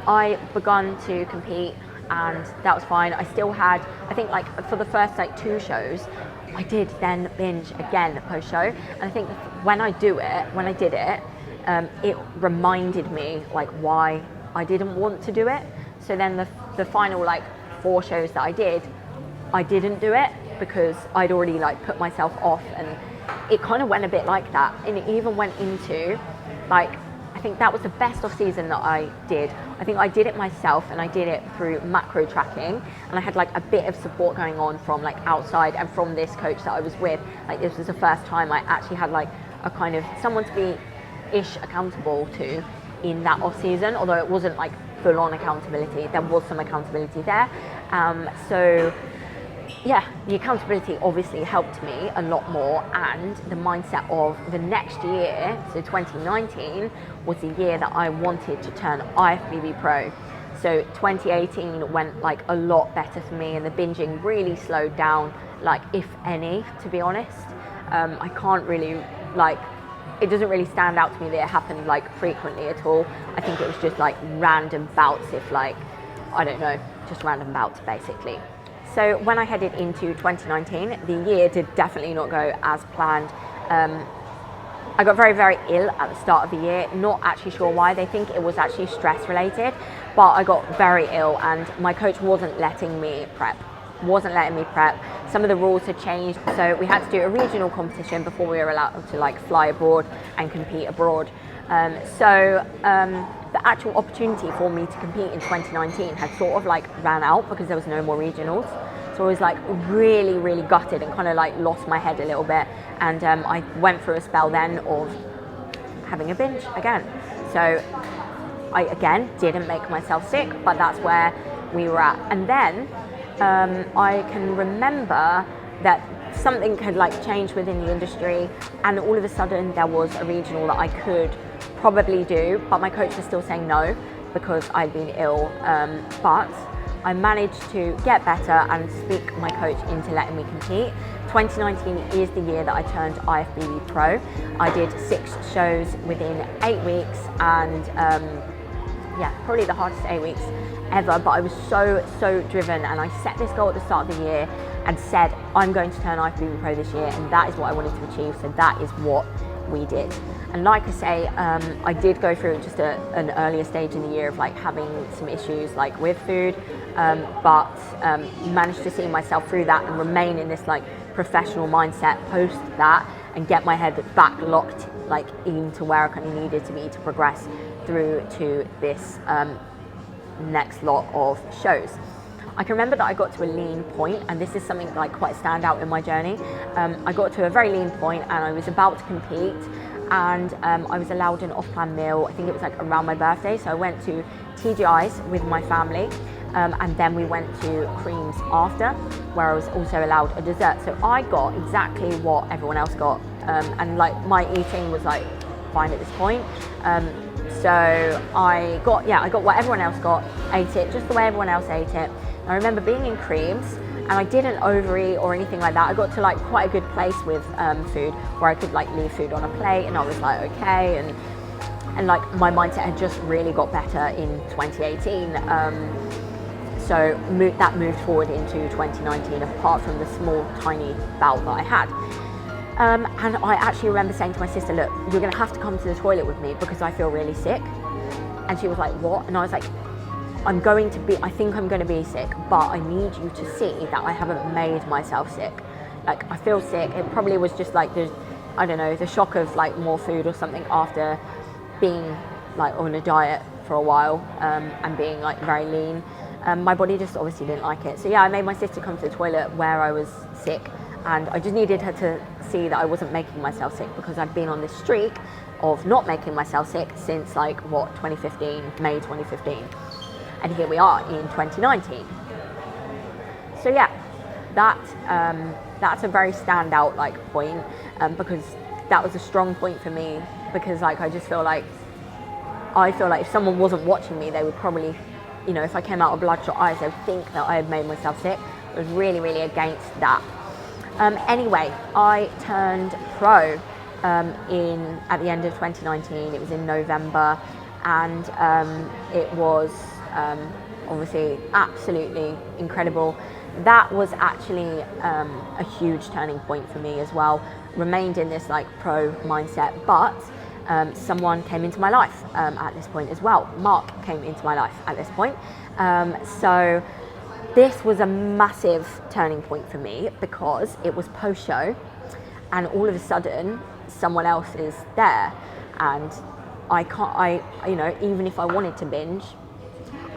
I begun to compete, and that was fine. I still had, I think like for the first like 2 shows, I did then binge again post show. And I think when I did it, it reminded me like why I didn't want to do it. So then the final like 4 shows that I didn't do it because I'd already like put myself off, and it kind of went a bit like that. And it even went into like, I think that was the best off season that I did. I think I did it myself, and I did it through macro tracking, and I had like a bit of support going on from like outside and from this coach that I was with. Like this was the first time I actually had like a kind of someone to be ish accountable to in that off season, although it wasn't like full on accountability. There was some accountability there. So yeah, the accountability obviously helped me a lot more, and the mindset of the next year, so 2019, was the year that I wanted to turn IFBB Pro. So 2018 went like a lot better for me, and the binging really slowed down, like if any, to be honest. I can't really like, it doesn't really stand out to me that it happened like frequently at all. I think it was just like random bouts, if like, I don't know, just random bouts basically. So when I headed into 2019, the year did definitely not go as planned. I got very, very ill at the start of the year, not actually sure why. They think it was actually stress related, but I got very ill, and my coach wasn't letting me prep. Some of the rules had changed, so we had to do a regional competition before we were allowed to like fly abroad and compete abroad. The actual opportunity for me to compete in 2019 had sort of like ran out because there was no more regionals. So I was like really, really gutted and kind of like lost my head a little bit. And I went through a spell then of having a binge again. So I again didn't make myself sick, but that's where we were at. And then I can remember that something had like changed within the industry, and all of a sudden there was a regional that I could probably do, but my coach was still saying no because I'd been ill. But I managed to get better and speak my coach into letting me compete. 2019 is the year that I turned IFBB Pro. I did 6 shows within 8 weeks, and yeah, probably the hardest 8 weeks ever, but I was so driven, and I set this goal at the start of the year and said I'm going to turn IFBB Pro this year, and that is what I wanted to achieve. So that is what we did. And like I say, I did go through just an earlier stage in the year of like having some issues like with food, but managed to see myself through that and remain in this like professional mindset post that, and get my head back locked like into where I kind of needed to be to progress through to this next lot of shows. I can remember that I got to a lean point, and this is something like quite stand out in my journey. I got to a very lean point, and I was about to compete, and I was allowed an off-plan meal. I think it was like around my birthday, so I went to TGI's with my family, and then we went to Creams after, where I was also allowed a dessert. So I got exactly what everyone else got, and like my eating was like fine at this point. So I got what everyone else got, ate it just the way everyone else ate it. I remember being in Creams, and I didn't overeat or anything like that. I got to like quite a good place with food, where I could like leave food on a plate, and I was like okay, and like my mindset had just really got better in 2018. So that moved forward into 2019, apart from the small tiny bout that I had. And I actually remember saying to my sister, look, you're gonna have to come to the toilet with me because I feel really sick. And she was like, what? And I was like, I think I'm gonna be sick, but I need you to see that I haven't made myself sick. Like, I feel sick. It probably was just like the shock of like more food or something after being like on a diet for a while, and being like very lean. My body just obviously didn't like it. So yeah, I made my sister come to the toilet where I was sick, and I just needed her to see that I wasn't making myself sick, because I'd been on this streak of not making myself sick since like May 2015. And here we are in 2019. So yeah, that's a very standout like point, because that was a strong point for me, because like I feel like if someone wasn't watching me, they would probably, you know, if I came out with bloodshot eyes, they would think that I had made myself sick. I was really, really against that. Anyway, I turned pro at the end of 2019. It was in November, and it was obviously absolutely incredible. That was actually a huge turning point for me as well. Remained in this like pro mindset, but someone came into my life at this point as well. Mark came into my life at this point. So this was a massive turning point for me because it was post-show, and all of a sudden someone else is there, and even if I wanted to binge,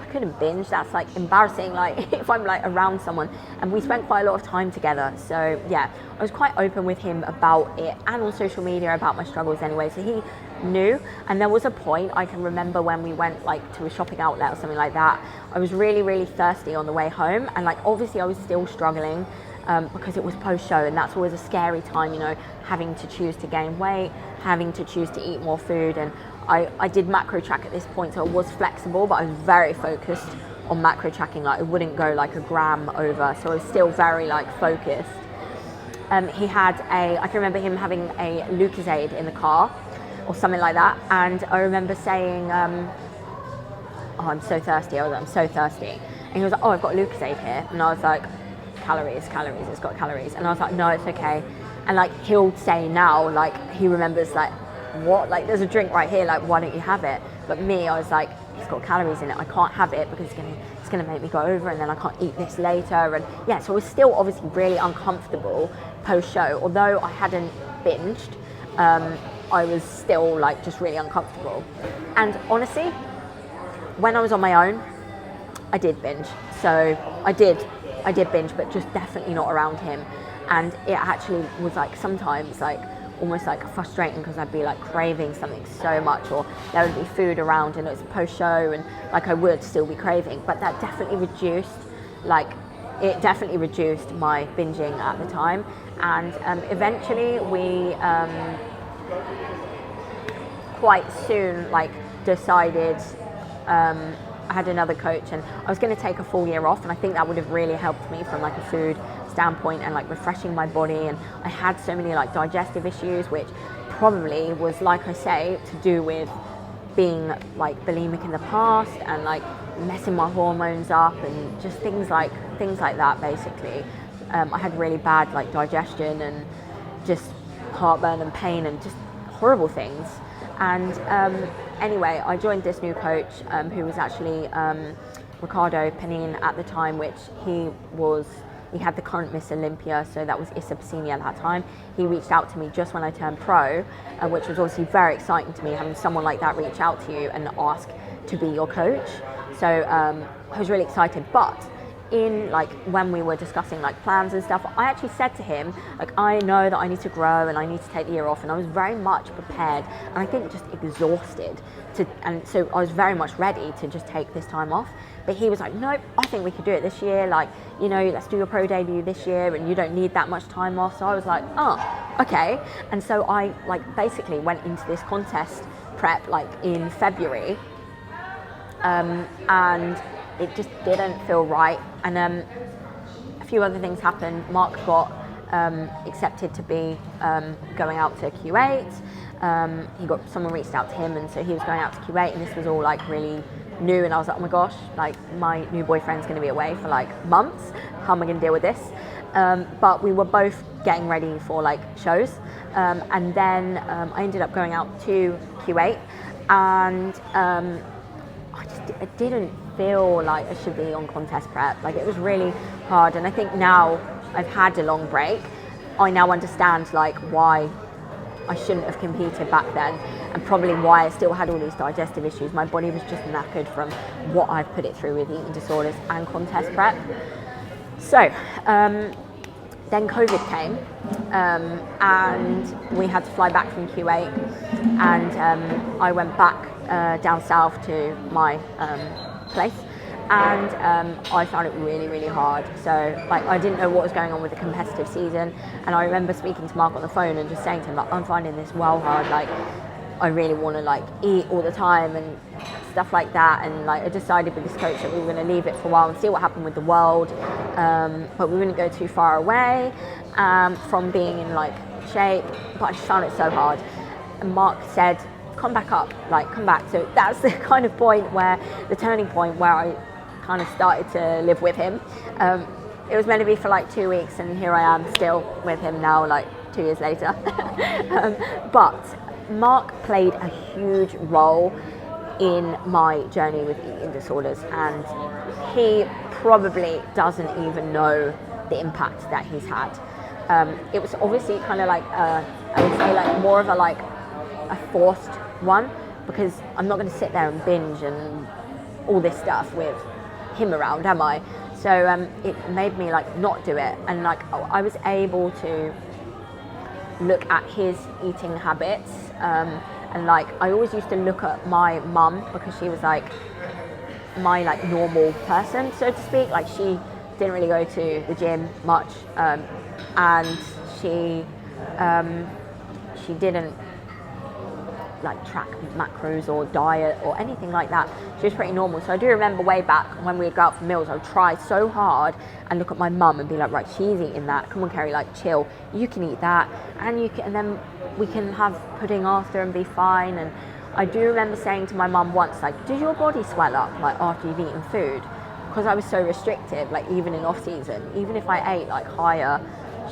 I couldn't binge. That's like embarrassing, like if I'm like around someone, and we spent quite a lot of time together. So yeah, I was quite open with him about it and on social media about my struggles anyway, so he knew. And there was a point I can remember when we went like to a shopping outlet or something like that, I was really, really thirsty on the way home, and like obviously I was still struggling because it was post-show, and that's always a scary time, having to choose to gain weight, having to choose to eat more food. And I did macro track at this point, so it was flexible, but I was very focused on macro tracking. Like, it wouldn't go like a gram over, so I was still very like focused. He had I can remember him having a Lucozade in the car or something like that, and I remember saying, oh, I'm so thirsty. I'm so thirsty. And he was like, oh, I've got Lucozade here. And I was like, calories, it's got calories. And I was like, no, it's okay. And like, he'll say now, like, he remembers like, what, like, there's a drink right here, like, why don't you have it? But me, I was like, it's got calories in it, I can't have it because it's gonna make me go over, and then I can't eat this later. And yeah, so I was still obviously really uncomfortable post-show. Although I hadn't binged, I was still like just really uncomfortable. And honestly, when I was on my own, I did binge. So I did binge, but just definitely not around him. And it actually was like sometimes like almost like frustrating, because I'd be like craving something so much, or there would be food around and it was post-show, and like I would still be craving. But that definitely reduced my binging at the time. And eventually we quite soon like decided, I had another coach, and I was going to take a full year off, and I think that would have really helped me from like a food standpoint and like refreshing my body. And I had so many like digestive issues, which probably was, like I say, to do with being like bulimic in the past and like messing my hormones up and just things like that basically. I had really bad like digestion and just heartburn and pain and just horrible things. And anyway, I joined this new coach who was actually Ricardo Penin at the time, which he had the current Miss Olympia, so that was Issa Pacini at that time. He reached out to me just when I turned pro, which was obviously very exciting to me, having someone like that reach out to you and ask to be your coach. So I was really excited. But in like when we were discussing like plans and stuff, I actually said to him, like, I know that I need to grow and I need to take the year off, and I was very much prepared and I think just exhausted and so I was very much ready to just take this time off. But he was like, nope, I think we could do it this year, like, let's do your pro debut this year and you don't need that much time off. So I was like, oh, okay. And so I like basically went into this contest prep like in February, and it just didn't feel right. And a few other things happened. Mark got accepted to be going out to Q8. Someone reached out to him, and so he was going out to Q8, and this was all like really new. And I was like, oh my gosh, like my new boyfriend's going to be away for like months. How am I going to deal with this? But we were both getting ready for like shows, and then I ended up going out to Q8, and I didn't feel like I should be on contest prep. Like, it was really hard. And I think now I've had a long break, I now understand like why I shouldn't have competed back then, and probably why I still had all these digestive issues. My body was just knackered from what I've put it through with eating disorders and contest prep. So then COVID came, and we had to fly back from Q8, and I went back down south to my place, and I found it really, really hard. So like, I didn't know what was going on with the competitive season, and I remember speaking to Mark on the phone and just saying to him, like, I'm finding this well hard, like I really want to like eat all the time and stuff like that. And like, I decided with this coach that we were going to leave it for a while and see what happened with the world, but we wouldn't go too far away from being in like shape. But I just found it so hard. And Mark said, come back up, like come back. So that's the kind of point where, the turning point where I kind of started to live with him. It was meant to be for like 2 weeks, and here I am still with him now, like 2 years later. But Mark played a huge role in my journey with eating disorders, and he probably doesn't even know the impact that he's had. It was obviously kind of like, I would say like more of a forced one, because I'm not going to sit there and binge and all this stuff with him around, am I? So it made me like not do it, and like I was able to look at his eating habits, and like I always used to look at my mum, because she was like my like normal person, so to speak. Like she didn't really go to the gym much, and she didn't like track macros or diet or anything like that. She was pretty normal. So I do remember way back when we would go out for meals, I would try so hard and look at my mum and be like, right, she's eating that, come on Kerry, like chill, you can eat that, and then we can have pudding after and be fine. And I do remember saying to my mum once, like, does your body swell up like after you've eaten food? Because I was so restrictive, like even in off season, even if I ate like higher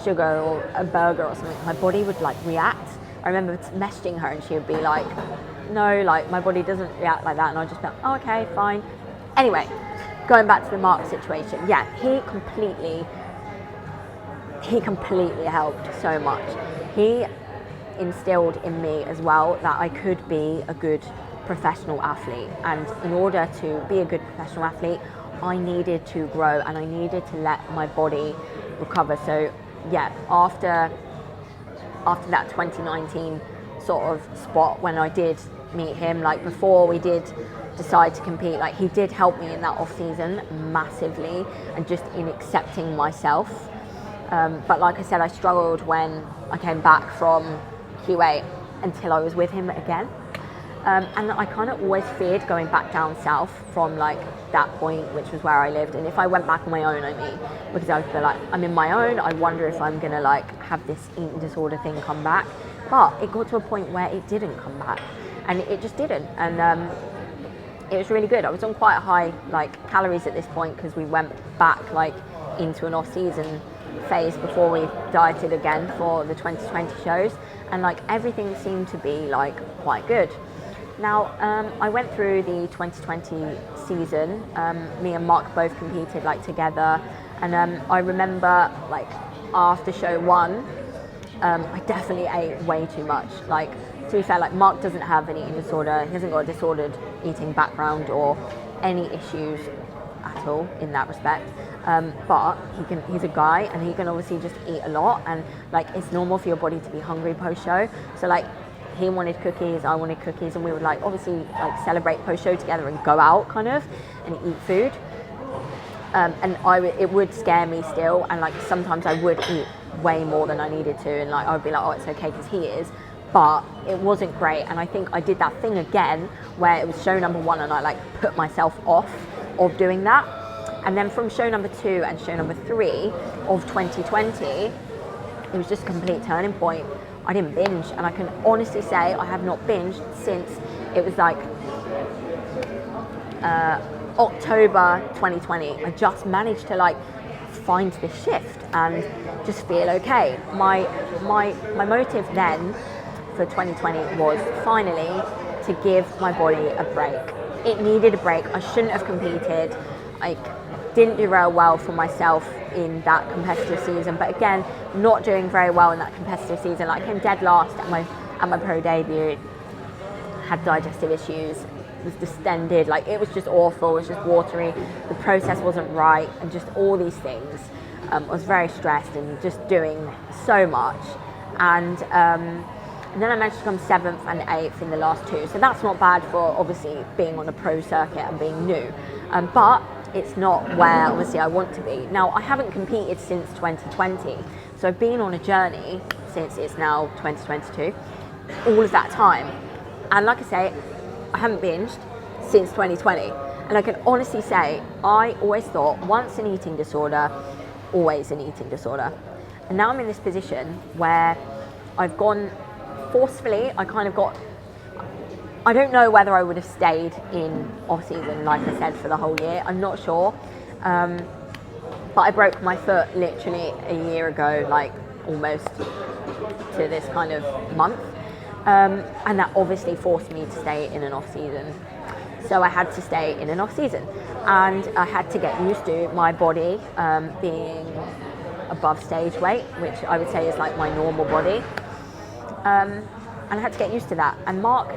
sugar or a burger or something, my body would like react. I remember messaging her and she would be like, no, like my body doesn't react like that, and I'd just be like, oh, okay, fine. Anyway, going back to the Mark situation, yeah, he completely helped so much. He instilled in me as well that I could be a good professional athlete, and in order to be a good professional athlete, I needed to grow and I needed to let my body recover. So yeah, after that 2019 sort of spot when I did meet him, like before we did decide to compete, like he did help me in that off season massively, and just in accepting myself. But like I said, I struggled when I came back from Q8 until I was with him again. And I kind of always feared going back down south from like that point, which was where I lived. And if I went back on my own, I mean, because I would be like, I'm in my own, I wonder if I'm gonna like have this eating disorder thing come back. But it got to a point where it didn't come back, and it just didn't. And it was really good. I was on quite high like calories at this point, because we went back like into an off-season phase before we dieted again for the 2020 shows, and like everything seemed to be like quite good. Now, I went through the 2020 season. Me and Mark both competed like together, and I remember like after show one, I definitely ate way too much. Like, to be fair, like Mark doesn't have an eating disorder. He hasn't got a disordered eating background or any issues at all in that respect. But he's a guy, and he can obviously just eat a lot, and like it's normal for your body to be hungry post-show. So like, he wanted cookies, I wanted cookies, and we would like obviously like celebrate post-show together and go out kind of and eat food. And it would scare me still, and like sometimes I would eat way more than I needed to, and like I would be like, oh, it's okay because he is, but it wasn't great. And I think I did that thing again where it was show number one, and I like put myself off of doing that. And then from show number 2 and show number 3 of 2020, it was just a complete turning point. I didn't binge, and I can honestly say I have not binged since it was like October 2020. I just managed to like find this shift and just feel okay. My motive then for 2020 was finally to give my body a break. It needed a break. I shouldn't have competed. I didn't do very well for myself in that competitive season, but again, not doing very well in that competitive season. Like I came dead last at my pro debut, had digestive issues, was distended, like it was just awful, it was just watery, the process wasn't right, and just all these things. I was very stressed and just doing so much, and then I managed to come 7th and 8th in the last 2, so that's not bad for obviously being on a pro circuit and being new, but it's not where obviously I want to be. Now, I haven't competed since 2020, so I've been on a journey since it's now 2022, all of that time. And like I say, I haven't binged since 2020. And I can honestly say, I always thought once an eating disorder, always an eating disorder. And now I'm in this position where I've gone forcefully, I kind of got I don't know whether I would have stayed in off season, like I said, for the whole year. I'm not sure. But I broke my foot literally a year ago, like almost to this kind of month. And that obviously forced me to stay in an off season. So I had to stay in an off season, and I had to get used to my body being above stage weight, which I would say is like my normal body. And I had to get used to that. And Mark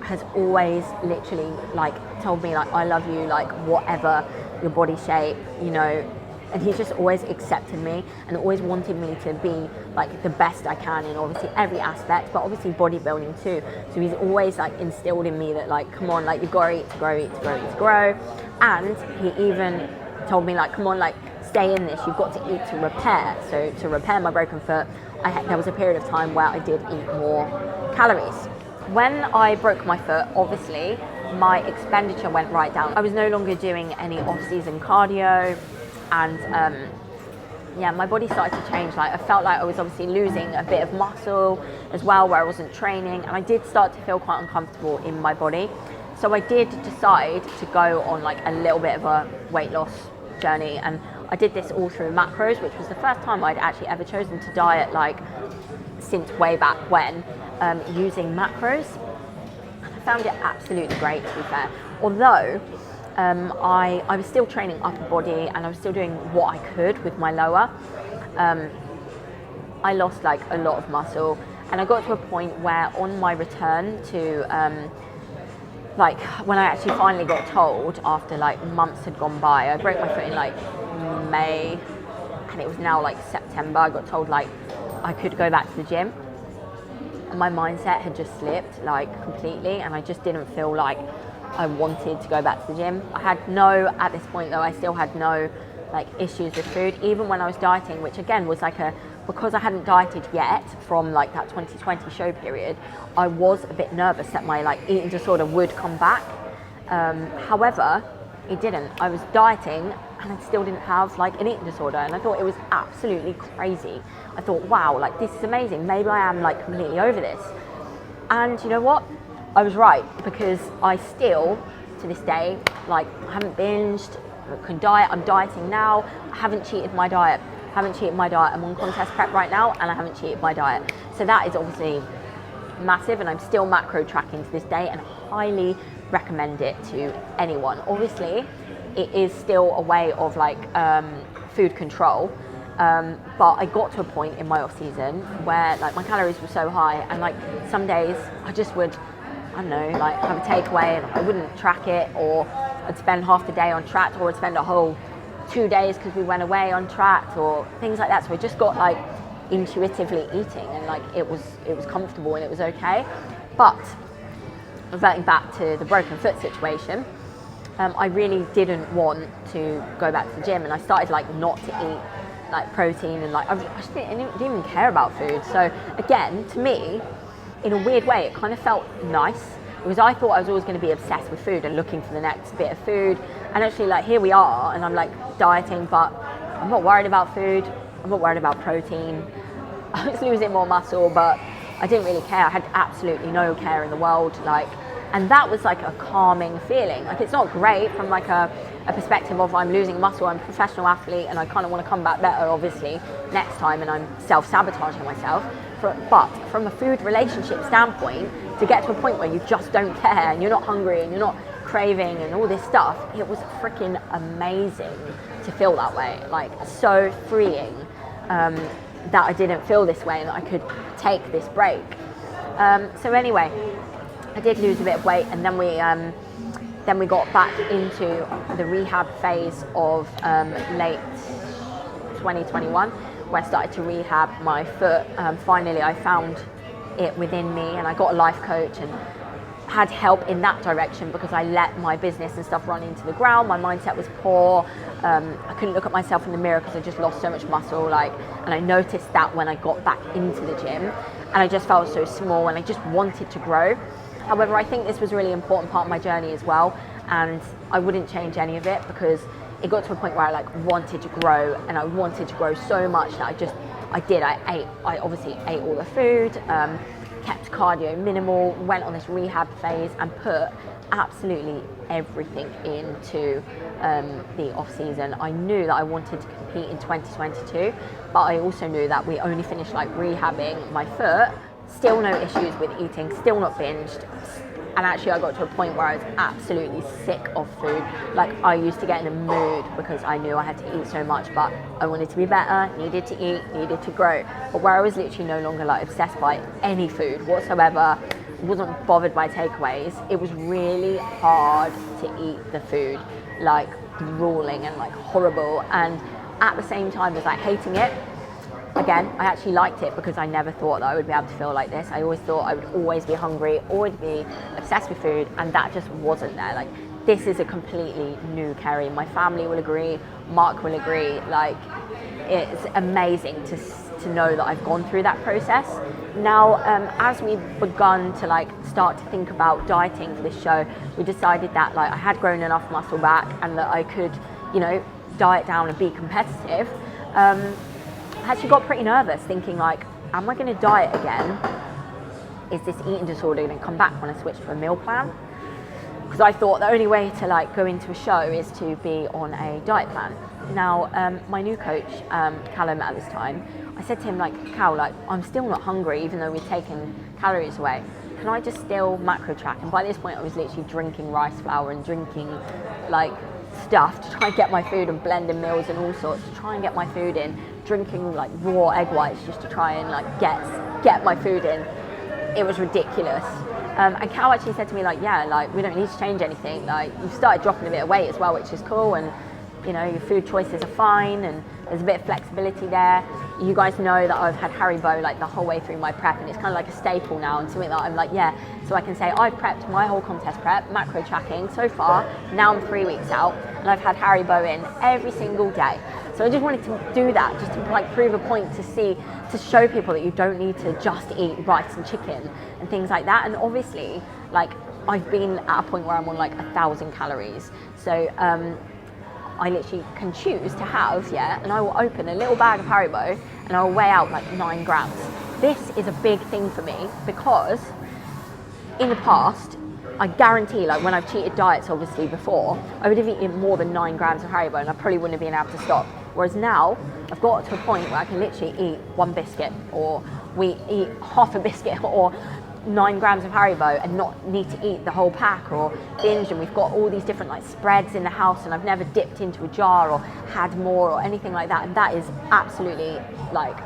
has always literally like told me like, I love you, like whatever your body shape, you know. And he's just always accepted me and always wanted me to be like the best I can in obviously every aspect, but obviously bodybuilding too. So he's always like instilled in me that like, come on, like you've got to eat to grow, eat to grow, eat to grow. And he even told me like, come on, like stay in this, you've got to eat to repair. So to repair my broken foot, there was a period of time where I did eat more calories. When I broke my foot, obviously my expenditure went right down. I was no longer doing any off-season cardio. And yeah, my body started to change. Like I felt like I was obviously losing a bit of muscle as well, where I wasn't training, and I did start to feel quite uncomfortable in my body. So I did decide to go on like a little bit of a weight loss journey, and I did this all through macros, which was the first time I'd actually ever chosen to diet, like since way back when, using macros. And I found it absolutely great, to be fair. Although I was still training upper body and I was still doing what I could with my lower. I lost like a lot of muscle, and I got to a point where on my return to like when I actually finally got told after like months had gone by, I broke my foot in like May and it was now like September, I got told like I could go back to the gym, and my mindset had just slipped like completely, and I just didn't feel like I wanted to go back to the gym. I had no, at this point though, I still had no like issues with food, even when I was dieting, which again was like because I hadn't dieted yet from like that 2020 show period, I was a bit nervous that my like eating disorder would come back. However, it didn't. I was dieting and I still didn't have like an eating disorder, and I thought it was absolutely crazy. I thought, wow, like this is amazing. Maybe I am like completely over this. And you know what? I was right, because I still, to this day, like haven't binged, can diet. I'm dieting now. I haven't cheated my diet. I'm on contest prep right now, and I haven't cheated my diet. So that is obviously massive, and I'm still macro tracking to this day, and highly recommend it to anyone. Obviously, it is still a way of like food control. But I got to a point in my off season where like my calories were so high, and like some days I just would, I don't know, like have a takeaway and I wouldn't track it, or I'd spend half the day on track, or I'd spend a whole 2 days because we went away on track, or things like that. So I just got like intuitively eating, and like it was comfortable and it was okay. But reverting back to the broken foot situation, I really didn't want to go back to the gym, and I started like not to eat like protein, and like I just didn't even care about food. So again, to me, in a weird way, it kind of felt nice, because I thought I was always going to be obsessed with food and looking for the next bit of food. And actually, like, here we are, and I'm like dieting, but I'm not worried about food. I'm not worried about protein. I was losing more muscle, but I didn't really care. I had absolutely no care in the world. Like, and that was like a calming feeling. Like, it's not great from like a perspective of I'm losing muscle, I'm a professional athlete, and I kind of want to come back better, obviously, next time, and I'm self-sabotaging myself. But from a food relationship standpoint, to get to a point where you just don't care, and you're not hungry, and you're not craving, and all this stuff, it was freaking amazing to feel that way. Like, so freeing that I didn't feel this way, and that I could take this break. So anyway, I did lose a bit of weight, and then we got back into the rehab phase of late 2021, where I started to rehab my foot. Finally, I found it within me, and I got a life coach and had help in that direction, because I let my business and stuff run into the ground. My mindset was poor. I couldn't look at myself in the mirror because I just lost so much muscle. And I noticed that when I got back into the gym, and I just felt so small, and I just wanted to grow. However, I think this was a really important part of my journey as well, and I wouldn't change any of it, because it got to a point where I wanted to grow, and I wanted to grow so much that I obviously ate all the food. kept cardio minimal, went on this rehab phase and put absolutely everything into the off season. I knew that I wanted to compete in 2022, but I also knew that we only finished like rehabbing my foot, still no issues with eating, still not binged. And actually I got to a point where I was absolutely sick of food. Like I used to get in a mood because I knew I had to eat so much, but I wanted to be better, needed to eat, needed to grow. But where I was literally no longer like obsessed by any food whatsoever, wasn't bothered by takeaways, it was really hard to eat the food, like grueling and like horrible. And at the same time as like hating it, again, I actually liked it because I never thought that I would be able to feel like this. I always thought I would always be hungry, always be obsessed with food, and that just wasn't there. Like, this is a completely new Kerry. My family will agree, Mark will agree. Like, it's amazing to know that I've gone through that process. Now, as we've begun to like start to think about dieting for this show, we decided that like I had grown enough muscle back and that I could, you know, diet down and be competitive. I actually got pretty nervous thinking like, am I going to diet again? Is this eating disorder going to come back when I switch to a meal plan? Because I thought the only way to like go into a show is to be on a diet plan. Now, my new coach, Callum at this time, I said to him like, Cal, like I'm still not hungry even though we've taken calories away. Can I just still macro track? And by this point I was literally drinking rice flour and drinking like stuff to try and get my food and blending meals and all sorts to try and get my food in, drinking like raw egg whites just to try and like get my food in. It was ridiculous. And Cal actually said to me like, yeah, like we don't need to change anything, like you've started dropping a bit of weight as well, which is cool, and you know your food choices are fine and there's a bit of flexibility there. You guys know that I've had Haribo like the whole way through my prep, and it's kind of like a staple now and something that I'm like, yeah, so I can say I've prepped my whole contest prep, macro tracking so far, now I'm 3 weeks out and I've had Haribo in every single day. So I just wanted to do that, just to like prove a point, to show people that you don't need to just eat rice and chicken and things like that. And obviously, like I've been at a point where I'm on like 1,000 calories. So I literally can choose to have, and I will open a little bag of Haribo and I will weigh out like 9 grams. This is a big thing for me because in the past, I guarantee, like when I've cheated diets obviously before, I would have eaten more than 9 grams of Haribo and I probably wouldn't have been able to stop. Whereas now, I've got to a point where I can literally eat one biscuit, or we eat half a biscuit, or 9 grams of Haribo and not need to eat the whole pack or binge. And we've got all these different like spreads in the house and I've never dipped into a jar or had more or anything like that. And that is absolutely like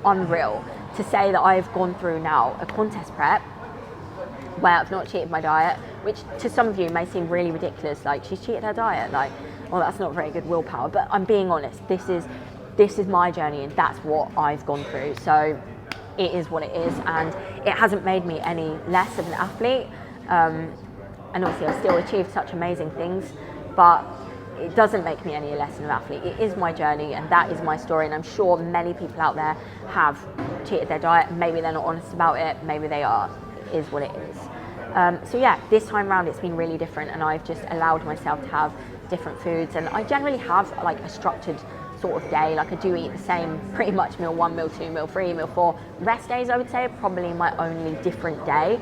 unreal to say that I've gone through now a contest prep where I've not cheated my diet, which to some of you may seem really ridiculous, like she's cheated her diet, like, well, that's not very good willpower. But I'm being honest, this is my journey and that's what I've gone through. So it is what it is, and it hasn't made me any less of an athlete. And obviously I've still achieved such amazing things, but it doesn't make me any less of an athlete. It is my journey and that is my story, and I'm sure many people out there have cheated their diet. Maybe they're not honest about it, maybe they are. It is what it is. So yeah, this time around it's been really different, and I've just allowed myself to have different foods, and I generally have like a structured sort of day. Like I do eat the same pretty much meal 1, meal 2, meal 3, meal 4. Rest days I would say are probably my only different day,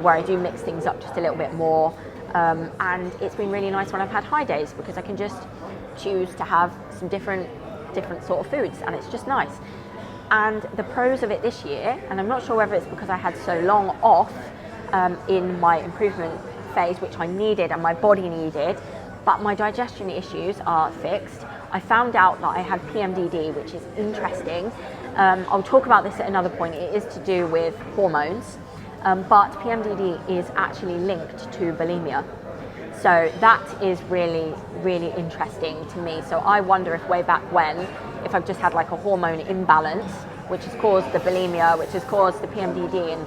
where I do mix things up just a little bit more, and it's been really nice when I've had high days because I can just choose to have some different sort of foods, and it's just nice. And the pros of it this year, and I'm not sure whether it's because I had so long off in my improvement phase, which I needed and my body needed, but my digestion issues are fixed. I found out that I had PMDD, which is interesting. I'll talk about this at another point. It is to do with hormones, but PMDD is actually linked to bulimia. So that is really, really interesting to me. So I wonder if way back when, if I've just had like a hormone imbalance, which has caused the bulimia, which has caused the PMDD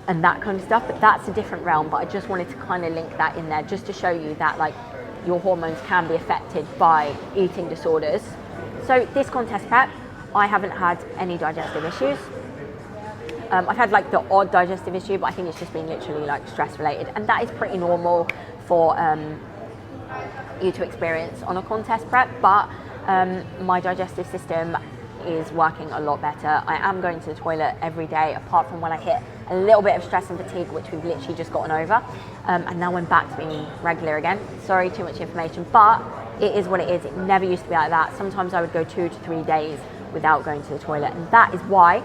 and that kind of stuff, but that's a different realm. But I just wanted to kind of link that in there just to show you that like your hormones can be affected by eating disorders. So this contest prep, I haven't had any digestive issues. I've had like the odd digestive issue, but I think it's just been literally like stress related, and that is pretty normal for you to experience on a contest prep. But my digestive system is working a lot better. I am going to the toilet every day, apart from when I hit a little bit of stress and fatigue, which we've literally just gotten over. And now I'm back to being regular again. Sorry, too much information, but it is what it is. It never used to be like that. Sometimes I would go 2 to 3 days without going to the toilet. And that is why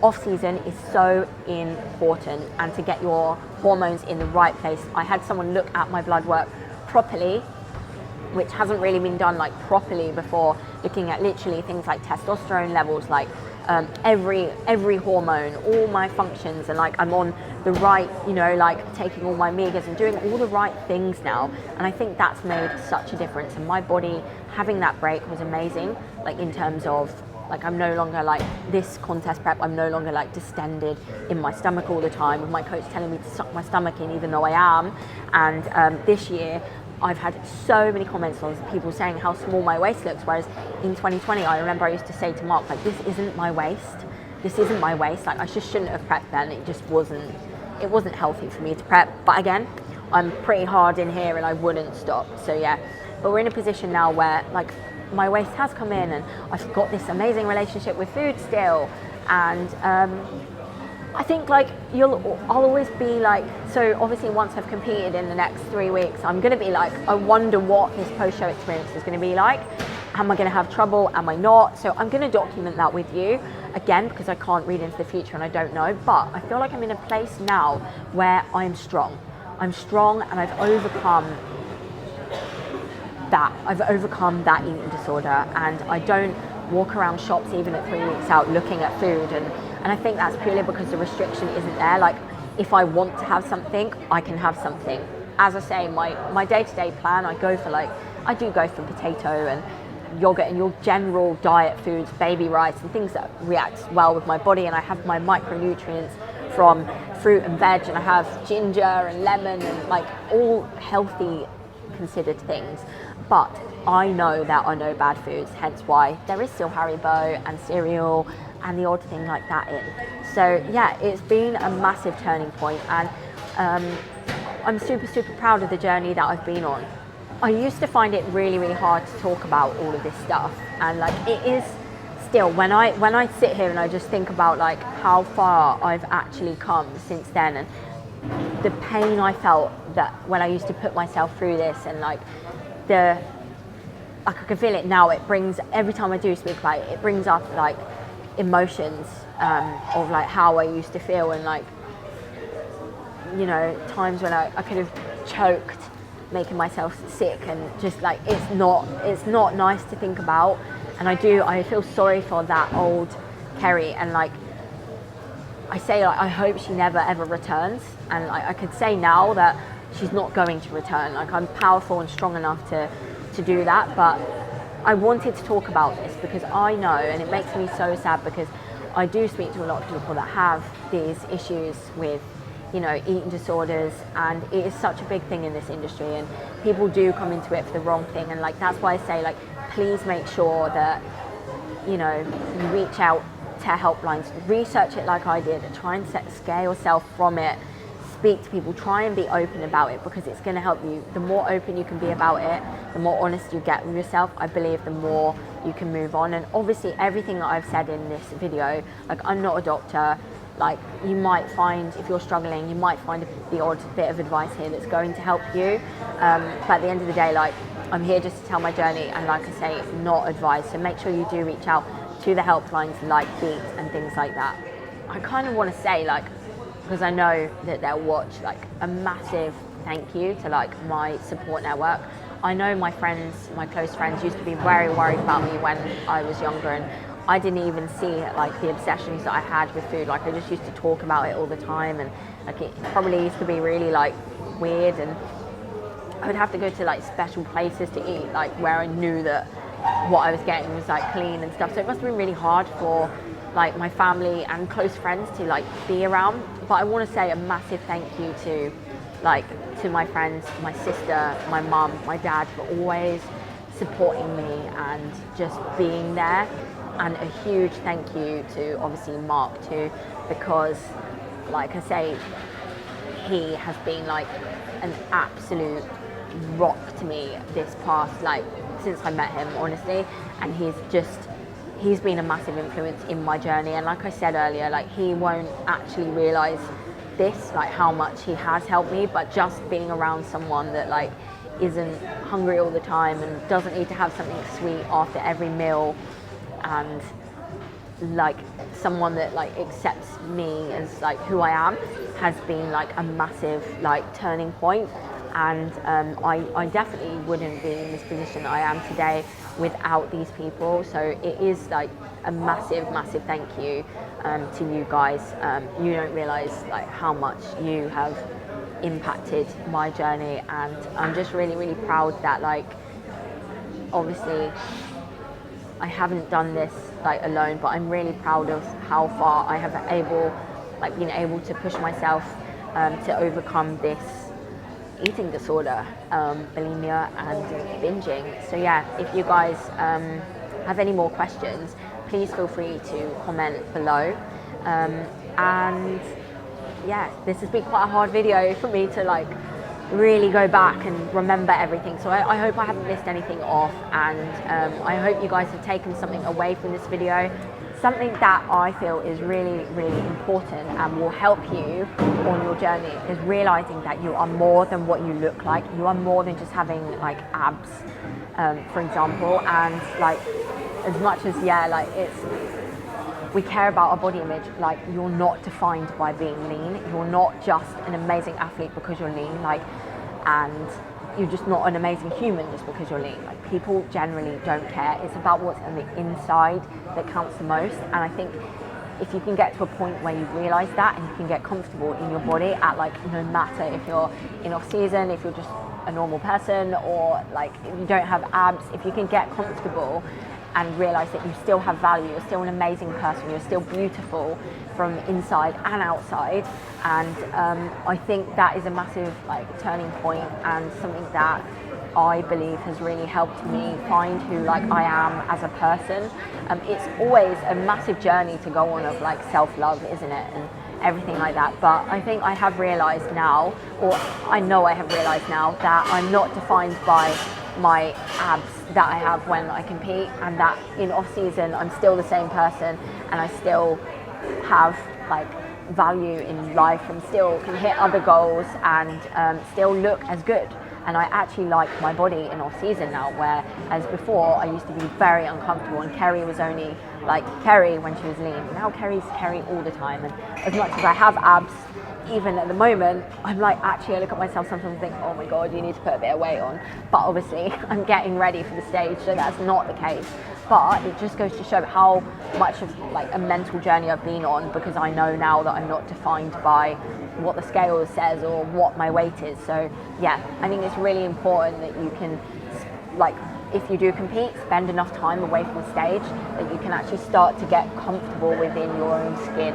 off-season is so important, and to get your hormones in the right place. I had someone look at my blood work properly, which hasn't really been done like properly before, looking at literally things like testosterone levels, like every hormone, all my functions, and like I'm on the right, you know, like taking all my omegas and doing all the right things now. And I think that's made such a difference. And my body having that break was amazing, like in terms of like I'm no longer like this contest prep, I'm no longer like distended in my stomach all the time, with my coach telling me to suck my stomach in even though I am. And this year I've had so many comments on people saying how small my waist looks, whereas in 2020 I remember I used to say to Mark, like, this isn't my waist, like I just shouldn't have prepped then. It just wasn't healthy for me to prep. But again, I'm pretty hard in here and I wouldn't stop. So yeah, but we're in a position now where like my waist has come in and I've got this amazing relationship with food still. And I think like I'll always be like, so obviously once I've competed in the next 3 weeks, I'm going to be like, I wonder what this post-show experience is going to be like. Am I going to have trouble? Am I not? So I'm going to document that with you again, because I can't read into the future and I don't know. But I feel like I'm in a place now where I'm strong. I'm strong and I've overcome that eating disorder, and I don't walk around shops even at 3 weeks out looking at food. And I think that's purely because the restriction isn't there. Like if I want to have something, I can have something. As I say, my day-to-day plan, I do go for potato and yogurt and your general diet foods, baby rice and things that react well with my body. And I have my micronutrients from fruit and veg, and I have ginger and lemon and like all healthy considered things. But I know that are no bad foods, hence why there is still Haribo and cereal and the odd thing like that in. So yeah, it's been a massive turning point, and I'm super proud of the journey that I've been on. I used to find it really hard to talk about all of this stuff, and like it is still, when I sit here and I just think about like how far I've actually come since then, and the pain I felt that when I used to put myself through this, and like I can feel it now. It brings, every time I do speak about it, it brings up like emotions of like how I used to feel, and like, you know, times when I could have choked, making myself sick, and just like it's not nice to think about. And I feel sorry for that old Kerry, and like I say, like I hope she never ever returns. And like, I could say now that she's not going to return. Like I'm powerful and strong enough to do that. But I wanted to talk about this because I know, and it makes me so sad because I do speak to a lot of people that have these issues with, you know, eating disorders, and it is such a big thing in this industry, and people do come into it for the wrong thing. And like that's why I say, like, please make sure that, you know, you reach out to helplines, research it like I did, try and scare yourself from it, speak to people, try and be open about it, because it's going to help you. The more open you can be about it, the more honest you get with yourself, I believe the more you can move on. And obviously everything that I've said in this video, like I'm not a doctor, like you might find, if you're struggling, you might find the odd bit of advice here that's going to help you, but at the end of the day, like I'm here just to tell my journey, and like I say, not advice. So make sure you do reach out to the helplines like Beat and things like that. I kind of want to say, like, because I know that they'll watch, like a massive thank you to like my support network. I know my friends, my close friends, used to be very worried about me when I was younger, and I didn't even see like the obsessions that I had with food. Like I just used to talk about it all the time, and like it probably used to be really like weird, and I would have to go to like special places to eat, like where I knew that what I was getting was like clean and stuff. So it must have been really hard for like my family and close friends to like be around. But I want to say a massive thank you to my friends, my sister, my mum, my dad, for always supporting me and just being there. And a huge thank you to obviously Mark too, because like I say, he has been like an absolute rock to me this past, like since I met him, honestly. And he's been a massive influence in my journey. And like I said earlier, like he won't actually realize this, like how much he has helped me, but just being around someone that like isn't hungry all the time and doesn't need to have something sweet after every meal, and like someone that like accepts me as like who I am, has been like a massive like turning point. And I definitely wouldn't be in this position that I am today without these people. So it is like a massive thank you to you guys. You don't realize like how much you have impacted my journey, and I'm just really proud that like obviously I haven't done this like alone, but I'm really proud of how far I have been able to push myself to overcome this eating disorder, bulimia and binging. So yeah, if you guys have any more questions, please feel free to comment below. And yeah, this has been quite a hard video for me to like really go back and remember everything. So I hope I haven't missed anything off, and I hope you guys have taken something away from this video. Something that I feel is really important and will help you on your journey is realizing that you are more than what you look like. You are more than just having like abs, for example. And like as much as we care about our body image, like you're not defined by being lean. You're not just an amazing athlete because you're lean, and you're just not an amazing human just because you're lean. Like people generally don't care. It's about what's on the inside that counts the most. And I think if you can get to a point where you realize that and you can get comfortable in your body at like, no matter if you're in off season, if you're just a normal person, or like if you don't have abs, if you can get comfortable and realize that you still have value, you're still an amazing person, you're still beautiful from inside and outside. And I think that is a massive like turning point, and something that I believe has really helped me find who like I am as a person. It's always a massive journey to go on of like self-love, isn't it, and everything like that. But I think I have realized now, or I know I have realized now, that I'm not defined by my abs that I have when I compete, and that in off season I'm still the same person, and I still have like value in life, and still can hit other goals, and still look as good. And I actually like my body in off season now, whereas before I used to be very uncomfortable, and Kerry was only like Kerry when she was lean. Now Kerry's Kerry all the time, and as much as I have abs, even at the moment, I'm like, actually I look at myself sometimes and think, oh my god, you need to put a bit of weight on. But obviously I'm getting ready for the stage, so that's not the case. But it just goes to show how much of like a mental journey I've been on, because I know now that I'm not defined by what the scale says or what my weight is. So yeah, I think it's really important that you can, like, if you do compete, spend enough time away from the stage that you can actually start to get comfortable within your own skin,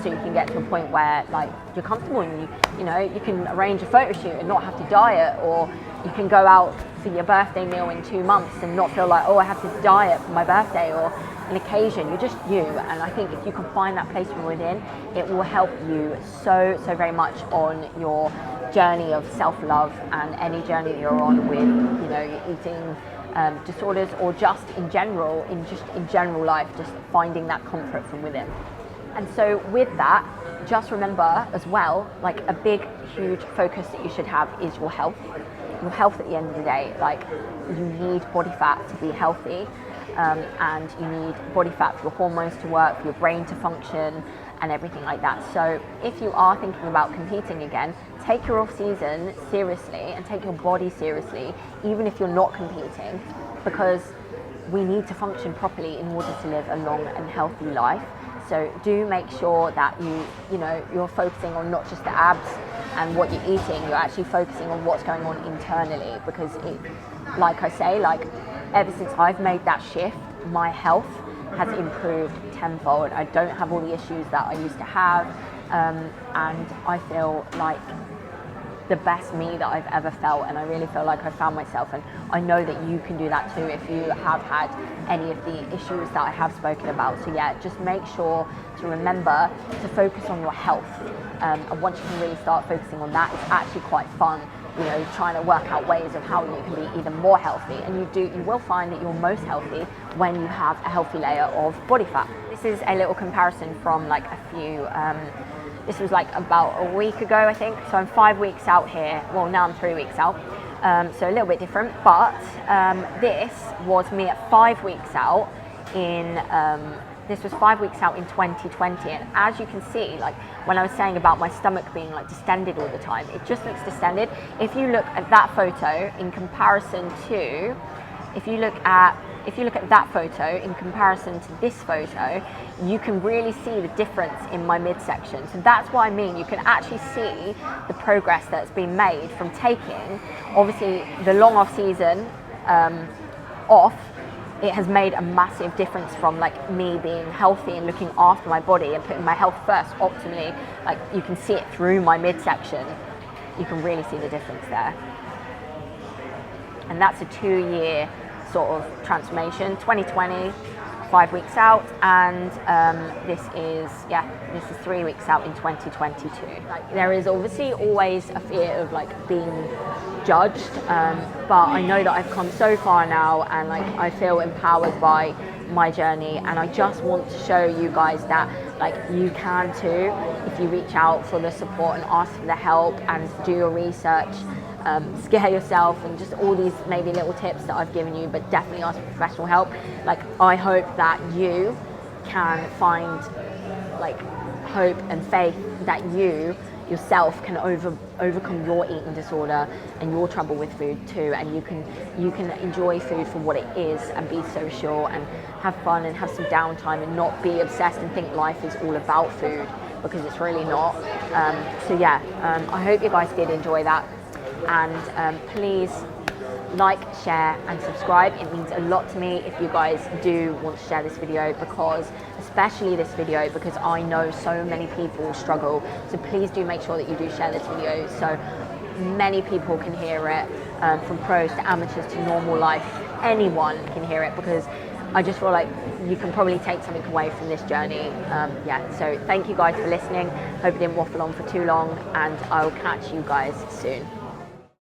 so you can get to a point where like you're comfortable, and you know you can arrange a photo shoot and not have to diet, or you can go out for your birthday meal in 2 months and not feel like, oh, I have to diet for my birthday or an occasion. You're just you. And I think if you can find that place from within, it will help you so very much on your journey of self-love, and any journey that you're on with, you know, your eating disorders, or just in general life, just finding that comfort from within. And so with that, just remember as well, like a big huge focus that you should have is your health at the end of the day. Like you need body fat to be healthy, and you need body fat for your hormones to work, for your brain to function, and everything like that. So if you are thinking about competing again, take your off season seriously and take your body seriously, even if you're not competing, because we need to function properly in order to live a long and healthy life. So do make sure that you're focusing on not just the abs and what you're eating, you're actually focusing on what's going on internally, because it, like I say, like ever since I've made that shift, my health has improved tenfold. I don't have all the issues that I used to have, and I feel like the best me that I've ever felt, and I really feel like I found myself, and I know that you can do that too if you have had any of the issues that I have spoken about. So yeah, just make sure to remember to focus on your health, and once you can really start focusing on that, it's actually quite fun you know, trying to work out ways of how you can be even more healthy. And you will find that you're most healthy when you have a healthy layer of body fat. This is a little comparison from like a few, this was like about a week ago, I think. So I'm 5 weeks out here. Well, now I'm 3 weeks out. So a little bit different, but this was me at 5 weeks out in, this was 5 weeks out in 2020. And as you can see, like when I was saying about my stomach being like distended all the time, it just looks distended. If you look at that photo in comparison to, if you look at that photo in comparison to this photo, you can really see the difference in my midsection. So that's what I mean. You can actually see the progress that's been made from taking, obviously, the long off season off. It has made a massive difference from like me being healthy and looking after my body and putting my health first optimally. Like you can see it through my midsection. You can really see the difference there. And that's a 2-year sort of transformation. 2020, 5 weeks out, and this is 3 weeks out in 2022. Like, there is obviously always a fear of like being judged, but I know that I've come so far now, and like I feel empowered by my journey, and I just want to show you guys that like you can too if you reach out for the support and ask for the help and do your research. Scare yourself and just all these maybe little tips that I've given you, but definitely ask for professional help. Like I hope that you can find like hope and faith that you yourself can overcome your eating disorder and your trouble with food too, and you can enjoy food for what it is and be social and have fun and have some downtime and not be obsessed and think life is all about food, because it's really not. So yeah, I hope you guys did enjoy that. And please like, share and subscribe. It means a lot to me if you guys do want to share this video, because especially this video, because I know so many people struggle. So please do make sure that you do share this video so many people can hear it, from pros to amateurs to normal life. Anyone can hear it, because I just feel like you can probably take something away from this journey. So thank you guys for listening. Hope I didn't waffle on for too long, and I'll catch you guys soon.